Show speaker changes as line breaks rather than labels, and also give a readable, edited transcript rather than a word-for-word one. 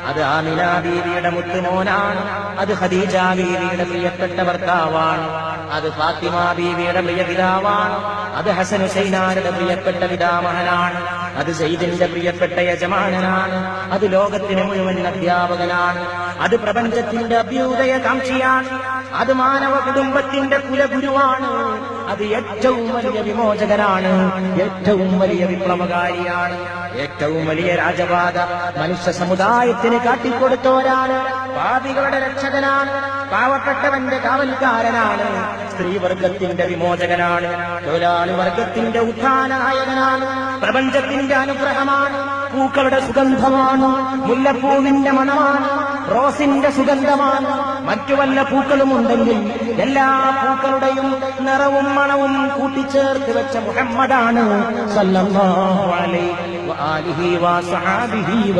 അത് ആമിന ബീവിയുടെ മുത്തുമോനാണ്. അത് ഖദീജ ബീവിയുടെ പ്രിയപ്പെട്ട ഭർത്താവാണ്. അത് ഫാത്തിമ ബീവിയുടെ പ്രിയ പിതാവാണ്. അത് ഹസൻ ഹുസൈനാരുടെ പ്രിയപ്പെട്ട പിതാമഹനാണ്. അത് സയ്യിദിന്റെ പ്രിയപ്പെട്ട യജമാനനാണ്. അത് ലോകത്തിന് മുഴുവൻ അധ്യാപകനാണ്. അത് പ്രപഞ്ചത്തിന്റെ അഭ്യുദയകാംക്ഷിയാണ്. അത് മാനവ കുടുംബത്തിന്റെ കുലഗുരുവാണ്. അത് ഏറ്റവും വലിയ വിമോചകനാണ്. ഏറ്റവും വലിയ വിപ്ലവകാരിയാണ്. ഏറ്റവും വലിയ രാജപാത മനുഷ്യ സമുദായത്തിന് കാട്ടിക്കൊടുത്തോരാണ്. പാപികളുടെ രക്ഷകനാണ്. പാവപ്പെട്ടവന്റെ കാവൽക്കാരനാണ്. സ്ത്രീവർഗത്തിന്റെ വിമോചകനാണ്. തൊഴിലാളി വർഗത്തിന്റെ ഉത്ഥാനനായകനാണ്. പ്രപഞ്ചത്തിന്റെ അനുഗ്രഹമാണ്. പൂക്കളുടെ സുഗന്ധമാണ്. മുല്ലപ്പൂവിന്റെ മണമാണ്. റോസിന്റെ സുഗന്ധമാണ്. മറ്റു വല്ല പൂക്കളും ഉണ്ടെങ്കിൽ എല്ലാ പൂക്കളുടെയും നിറവും മണവും കൂട്ടിച്ചേർത്ത് വെച്ച മുഹമ്മദാണ് സല്ലല്ലാഹു അലൈഹി വആലിഹി വസഹബിഹി